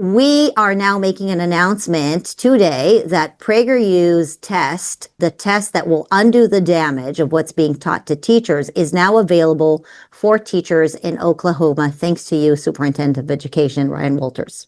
We are now making an announcement today that PragerU's test, the test that will undo the damage of what's being taught to teachers, is now available for teachers in Oklahoma, thanks to you, Superintendent of Education Ryan Walters.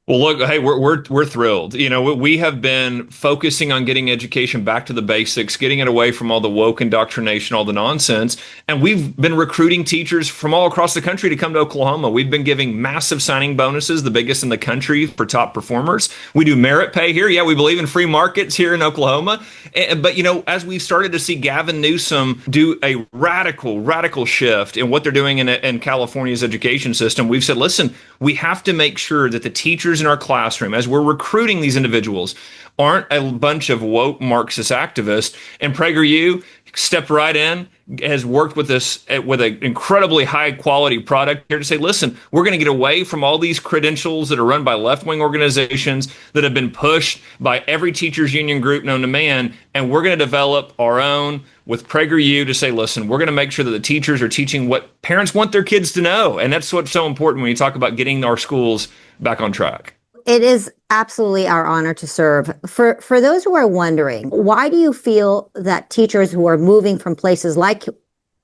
Well, look, hey, we're thrilled. We have been focusing on getting education back to the basics, getting it away from all the woke indoctrination, all the nonsense. And we've been recruiting teachers from all across the country to come to Oklahoma. We've been giving massive signing bonuses, the biggest in the country for top performers. We do merit pay here. Yeah, we believe in free markets here in Oklahoma. But, as we started to see Gavin Newsom do a radical shift in what they're doing in California's education system, we've said, listen, we have to make sure that the teachers in our classroom, as we're recruiting these individuals, aren't a bunch of woke Marxist activists. And PragerU stepped right in, has worked with us with an incredibly high quality product here to say, listen, we're going to get away from all these credentials that are run by left-wing organizations that have been pushed by every teachers union group known to man. And we're going to develop our own with PragerU to say, listen, we're going to make sure that the teachers are teaching what parents want their kids to know. And that's what's so important when you talk about getting our schools back on track. It is absolutely our honor to serve. For those who are wondering, why do you feel that teachers who are moving from places like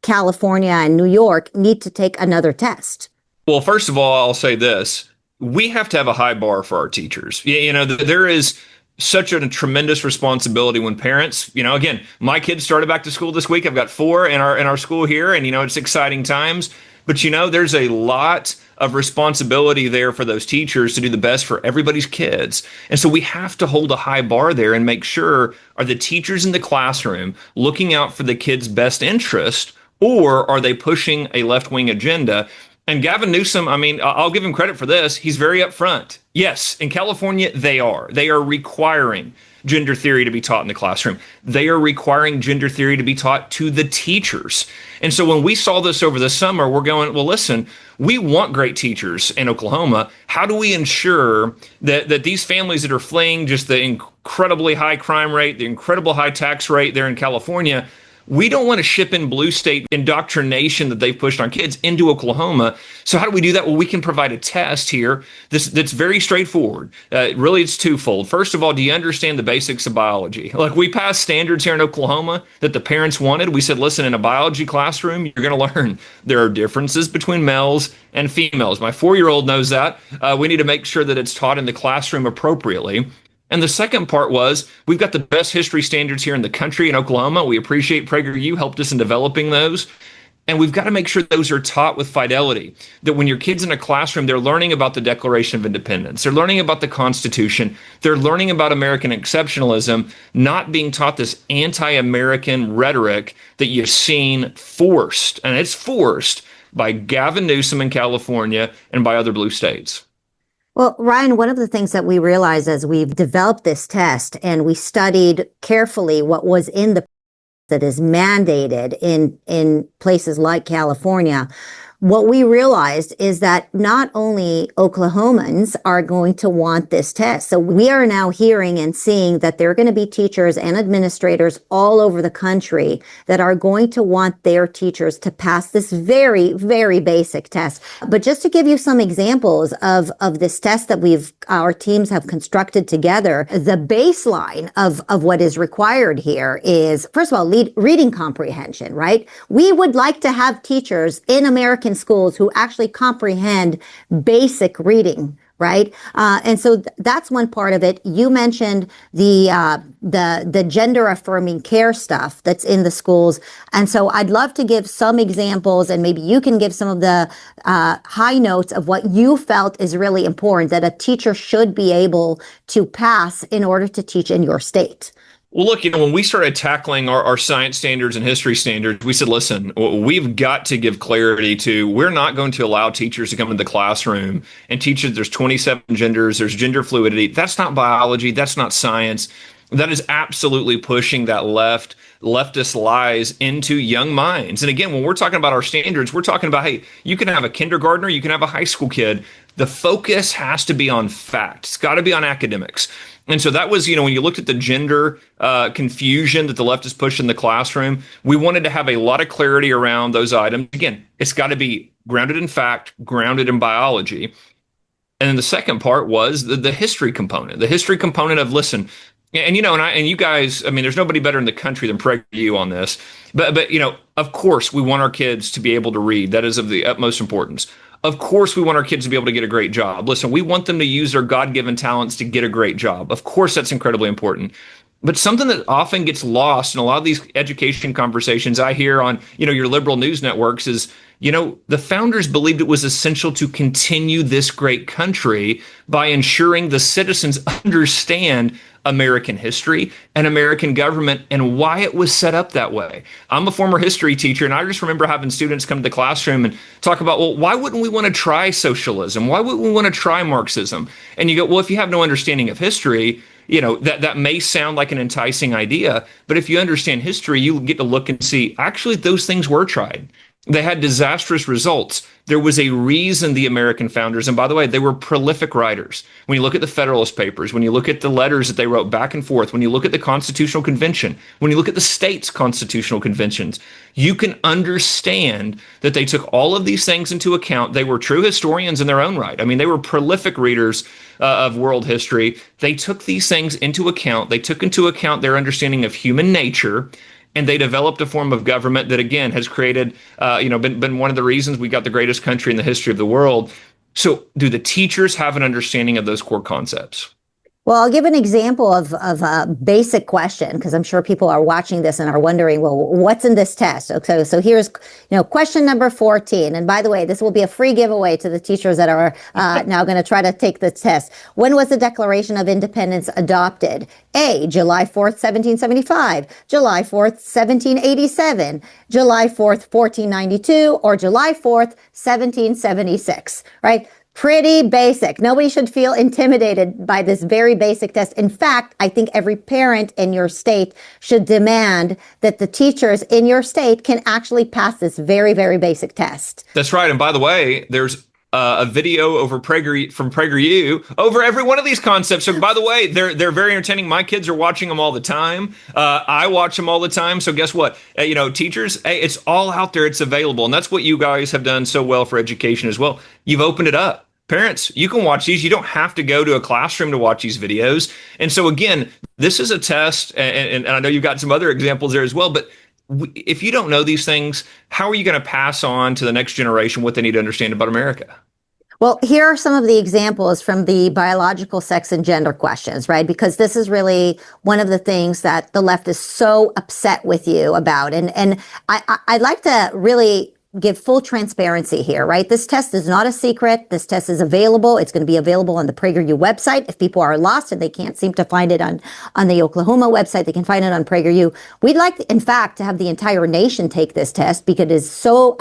California and New York need to take another test? Well, first of all, I'll say this. We have to have a high bar for our teachers. There is such a tremendous responsibility when parents, again, my kids started back to school this week. I've got 4 in our school here, and, it's exciting times. But, there's a lot of responsibility there for those teachers to do the best for everybody's kids. And so we have to hold a high bar there and make sure, are the teachers in the classroom looking out for the kids' best interest, or are they pushing a left-wing agenda? And Gavin Newsom, I'll give him credit for this. He's very upfront. Yes, in California, they are requiring gender theory to be taught in the classroom. They are requiring gender theory to be taught to the teachers. And so when we saw this over the summer, we're going, well, listen, we want great teachers in Oklahoma. How do we ensure that these families that are fleeing just the incredibly high crime rate, the incredible high tax rate there in California, we don't want to ship in blue state indoctrination that they've pushed on kids into Oklahoma. So how do we do that? Well, we can provide a test here that's very straightforward. Really, it's twofold. First of all, do you understand the basics of biology? Like, we passed standards here in Oklahoma that the parents wanted. We said, listen, in a biology classroom, you're going to learn there are differences between males and females. My 4-year-old knows that. We need to make sure that it's taught in the classroom appropriately. And the second part was, we've got the best history standards here in the country in Oklahoma. We appreciate PragerU helped us in developing those. And we've got to make sure those are taught with fidelity, that when your kid's in a classroom, they're learning about the Declaration of Independence. They're learning about the Constitution. They're learning about American exceptionalism, not being taught this anti-American rhetoric that you've seen forced. And it's forced by Gavin Newsom in California and by other blue states. Well, Ryan, one of the things that we realized as we've developed this test and we studied carefully what was in the that is mandated in places like California, what we realized is that not only Oklahomans are going to want this test. So we are now hearing and seeing that there are going to be teachers and administrators all over the country that are going to want their teachers to pass this very, very basic test. But just to give you some examples of this test that our teams have constructed together, the baseline of what is required here is, first of all, reading comprehension, right? We would like to have teachers in American schools who actually comprehend basic reading, right? And so that's one part of it. You mentioned the gender affirming care stuff that's in the schools. And so I'd love to give some examples, and maybe you can give some of the high notes of what you felt is really important that a teacher should be able to pass in order to teach in your state. Well, look, when we started tackling our science standards and history standards, we said, listen, we've got to give clarity to, we're not going to allow teachers to come into the classroom and teach that there's 27 genders, there's gender fluidity. That's not biology. That's not science. That is absolutely pushing that leftist lies into young minds. And again, when we're talking about our standards, we're talking about, hey, you can have a kindergartner, you can have a high school kid. The focus has to be on fact. It's got to be on academics. And so that was, when you looked at the gender confusion that the left has pushed in the classroom, we wanted to have a lot of clarity around those items. Again, it's got to be grounded in fact, grounded in biology. And then the second part was the history component, the history component of listen, and and you guys, I mean, there's nobody better in the country than PragerU on this. But of course, we want our kids to be able to read. That is of the utmost importance. Of course, we want our kids to be able to get a great job. Listen, we want them to use their God-given talents to get a great job. Of course, that's incredibly important. But something that often gets lost in a lot of these education conversations I hear on, your liberal news networks is, the founders believed it was essential to continue this great country by ensuring the citizens understand American history and American government and why it was set up that way. I'm a former history teacher, and I just remember having students come to the classroom and talk about, well, why wouldn't we want to try socialism? Why wouldn't we want to try Marxism? And you go, well, if you have no understanding of history, that may sound like an enticing idea, but if you understand history, you get to look and see, actually, those things were tried. They had disastrous results. There was a reason the American founders, and by the way, they were prolific writers. When you look at the Federalist Papers, when you look at the letters that they wrote back and forth, when you look at the Constitutional Convention, when you look at the states' constitutional conventions, you can understand that they took all of these things into account. They were true historians in their own right. I mean, they were prolific readers of world history. They took these things into account. They took into account their understanding of human nature. And they developed a form of government that, again, has created, been one of the reasons we got the greatest country in the history of the world. So do the teachers have an understanding of those core concepts? Well, I'll give an example of a basic question, because I'm sure people are watching this and are wondering, well, what's in this test? Okay, so here's, question number 14. And by the way, this will be a free giveaway to the teachers that are now going to try to take the test. When was the Declaration of Independence adopted? A, July 4th, 1775, July 4th, 1787, July 4th, 1492, or July 4th, 1776, right? Pretty basic. Nobody should feel intimidated by this very basic test. In fact, I think every parent in your state should demand that the teachers in your state can actually pass this very, very basic test. That's right. And by the way, there's a video from PragerU over every one of these concepts. So by the way, they're very entertaining. My kids are watching them all the time. I watch them all the time. So guess what? Teachers, hey, it's all out there. It's available. And that's what you guys have done so well for education as well. You've opened it up. Parents, you can watch these. You don't have to go to a classroom to watch these videos. And so again, this is a test. And I know you've got some other examples there as well, but if you don't know these things, how are you going to pass on to the next generation what they need to understand about America? Well, here are some of the examples from the biological sex and gender questions, right? Because this is really one of the things that the left is so upset with you about. And I'd like to really give full transparency here, right? This test is not a secret. This test is available. It's going to be available on the PragerU website. If people are lost and they can't seem to find it on the Oklahoma website, they can find it on PragerU. We'd like, in fact, to have the entire nation take this test because it is so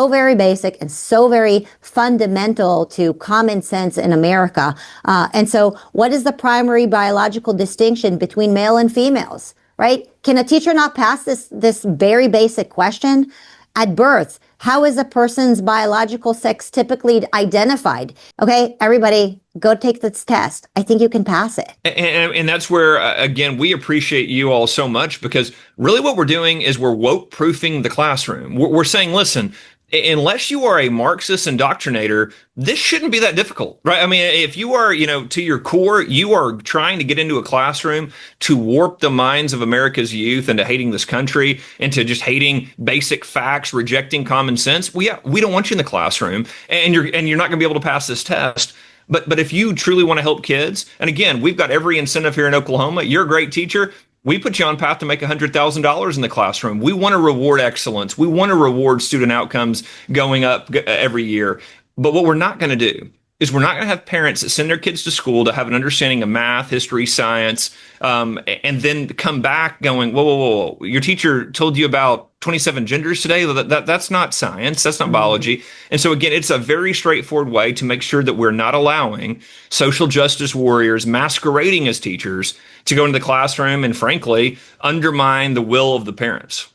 very basic and so very fundamental to common sense in America. And so what is the primary biological distinction between male and females, right? Can a teacher not pass this very basic question? At birth, how is a person's biological sex typically identified? Okay, everybody, go take this test. I think you can pass it. And that's where, again, we appreciate you all so much because really what we're doing is we're woke proofing the classroom. We're saying, listen, unless you are a Marxist indoctrinator, this shouldn't be that difficult, right? I mean, if you are, to your core, you are trying to get into a classroom to warp the minds of America's youth into hating this country, into just hating basic facts, rejecting common sense. We don't want you in the classroom, and you're not going to be able to pass this test. But if you truly want to help kids, and again, we've got every incentive here in Oklahoma. You're a great teacher. We put you on path to make $100,000 in the classroom. We want to reward excellence. We want to reward student outcomes going up every year. But what we're not going to do is we're not going to have parents that send their kids to school to have an understanding of math, history, science, and then come back going, whoa. Your teacher told you about 27 genders today. That's not science. That's not biology. And so again, it's a very straightforward way to make sure that we're not allowing social justice warriors masquerading as teachers to go into the classroom and frankly, undermine the will of the parents.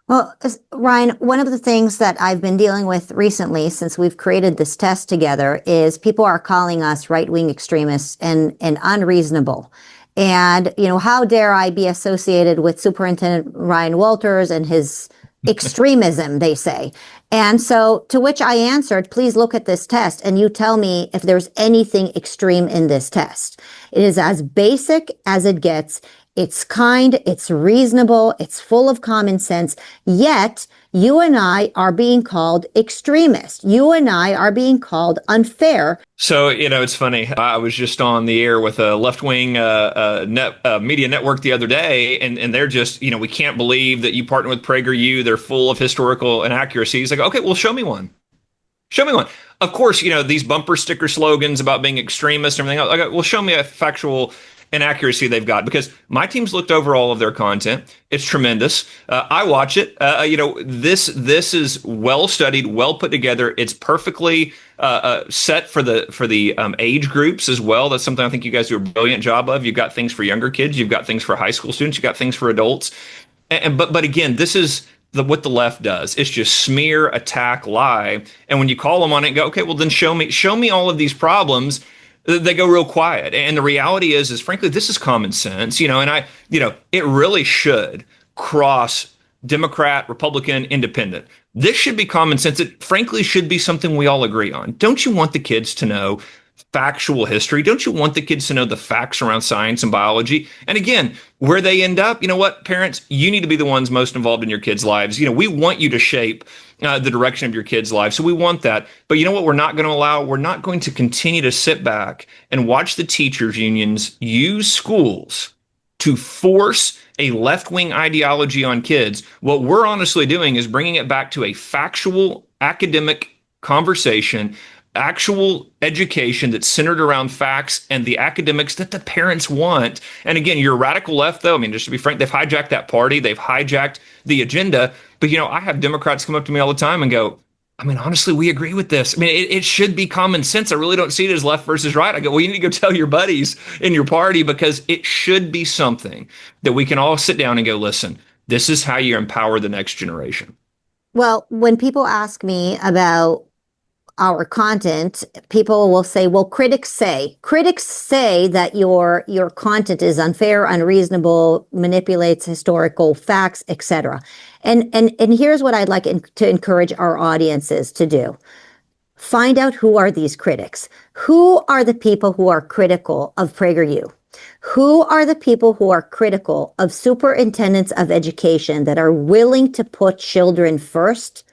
Well, Ryan, one of the things that I've been dealing with recently since we've created this test together is people are calling us right-wing extremists and unreasonable. And, how dare I be associated with Superintendent Ryan Walters and his extremism, they say. And so to which I answered, please look at this test and you tell me if there's anything extreme in this test. It is as basic as it gets. It's kind, it's reasonable, it's full of common sense, yet you and I are being called extremists. You and I are being called unfair. So, it's funny. I was just on the air with a left-wing media network the other day, and they're just, we can't believe that you partner with PragerU. They're full of historical inaccuracies. Like, okay, well, show me one. Show me one. Of course, these bumper sticker slogans about being extremist and everything else. Okay, well, show me a factual inaccuracy they've got, because my team's looked over all of their content. It's tremendous. I watch it. This is well studied, well put together. It's perfectly set for the age groups as well. That's something I think you guys do a brilliant job of. You've got things for younger kids. You've got things for high school students. You've got things for adults. But again, this is what the left does. It's just smear, attack, lie. And when you call them on it and go, okay, well then show me all of these problems, they go real quiet. And the reality is frankly, this is common sense, and it really should cross Democrat, Republican, Independent. This should be common sense. It frankly should be something we all agree on. Don't you want the kids to know factual history? Don't you want the kids to know the facts around science and biology? And again, where they end up, you know what, parents, you need to be the ones most involved in your kids' lives. We want you to shape the direction of your kids' lives. So we want that. But you know what we're not going to allow? We're not going to continue to sit back and watch the teachers unions use schools to force a left-wing ideology on kids. What we're honestly doing is bringing it back to a factual academic conversation, actual education that's centered around facts and the academics that the parents want. And again, your radical left, though, just to be frank, they've hijacked that party. They've hijacked the agenda. But, I have Democrats come up to me all the time and go, honestly, we agree with this. It should be common sense. I really don't see it as left versus right. I go, well, you need to go tell your buddies in your party, because it should be something that we can all sit down and go, listen, this is how you empower the next generation. Well, when people ask me about our content, people will say, well, critics say that your content is unfair, unreasonable, manipulates historical facts, etc. And here's what I'd like to encourage our audiences to do. Find out who are these critics. Who are the people who are critical of PragerU? Who are the people who are critical of superintendents of education that are willing to put children first?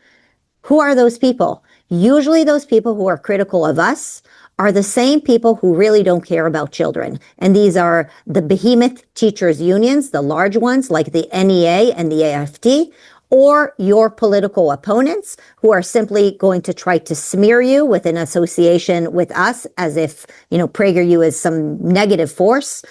Who are those people? Usually those people who are critical of us are the same people who really don't care about children. And these are the behemoth teachers unions, the large ones like the NEA and the AFT, or your political opponents who are simply going to try to smear you with an association with us as if, PragerU is some negative force,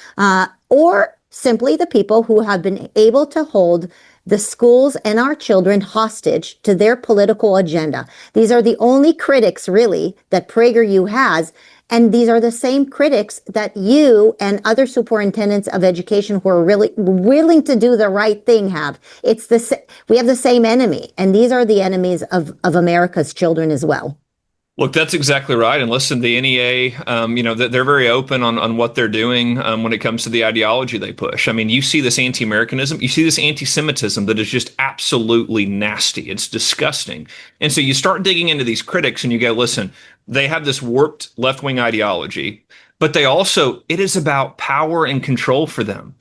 or simply the people who have been able to hold the schools and our children hostage to their political agenda. These are the only critics, really, that PragerU has. And these are the same critics that you and other superintendents of education who are really willing to do the right thing have. We have the same enemy, and these are the enemies of America's children as well. Look, that's exactly right. And listen, the NEA, they're very open on what they're doing when it comes to the ideology they push. You see this anti-Americanism, you see this anti-Semitism that is just absolutely nasty. It's disgusting. And so you start digging into these critics and you go, listen, they have this warped left-wing ideology, but it is about power and control for them.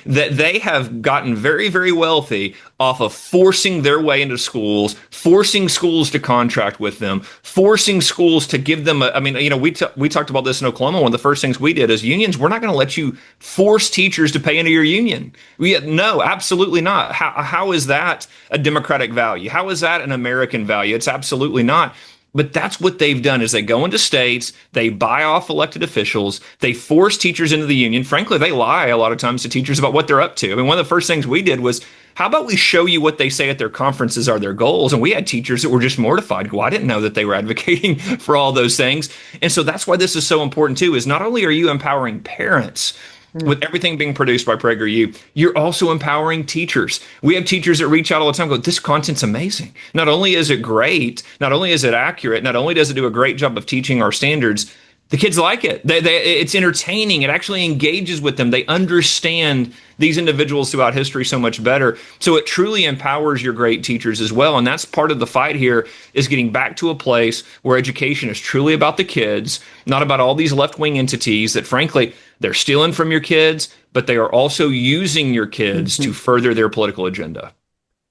That they have gotten very, very wealthy off of forcing their way into schools, forcing schools to contract with them, forcing schools to give them we talked about this in Oklahoma. One of the first things we did as unions, we're not going to let you force teachers to pay into your union. No, absolutely not. How is that a democratic value? How is that an American value? It's absolutely not. But that's what they've done is they go into states, they buy off elected officials, they force teachers into the union. Frankly, they lie a lot of times to teachers about what they're up to. One of the first things we did was, how about we show you what they say at their conferences are their goals? And we had teachers that were just mortified. Well, I didn't know that they were advocating for all those things. And so that's why this is so important too, is not only are you empowering parents with everything being produced by PragerU, you're also empowering teachers. We have teachers that reach out all the time and go, this content's amazing. Not only is it great, not only is it accurate, not only does it do a great job of teaching our standards, The kids like it. It's entertaining. It actually engages with them. They understand these individuals throughout history so much better. So it truly empowers your great teachers as well. And that's part of the fight here, is getting back to a place where education is truly about the kids, not about all these left-wing entities that, frankly, they're stealing from your kids, but they are also using your kids to further their political agenda.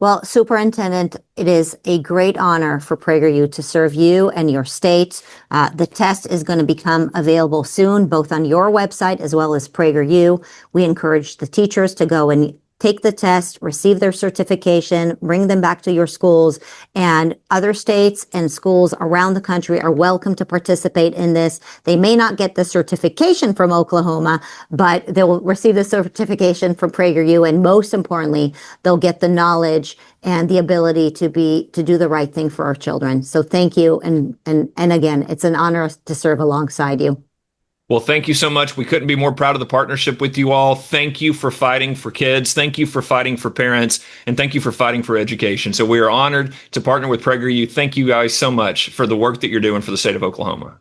Well, Superintendent, it is a great honor for PragerU to serve you and your state. The test is going to become available soon, both on your website as well as PragerU. We encourage the teachers to go and take the test, receive their certification, bring them back to your schools, and other states and schools around the country are welcome to participate in this. They may not get the certification from Oklahoma, but they will receive the certification from PragerU, and most importantly, they'll get the knowledge and the ability to do the right thing for our children. So thank you, and again, it's an honor to serve alongside you. Well, thank you so much. We couldn't be more proud of the partnership with you all. Thank you for fighting for kids. Thank you for fighting for parents. And thank you for fighting for education. So we are honored to partner with PragerU. Thank you guys so much for the work that you're doing for the state of Oklahoma.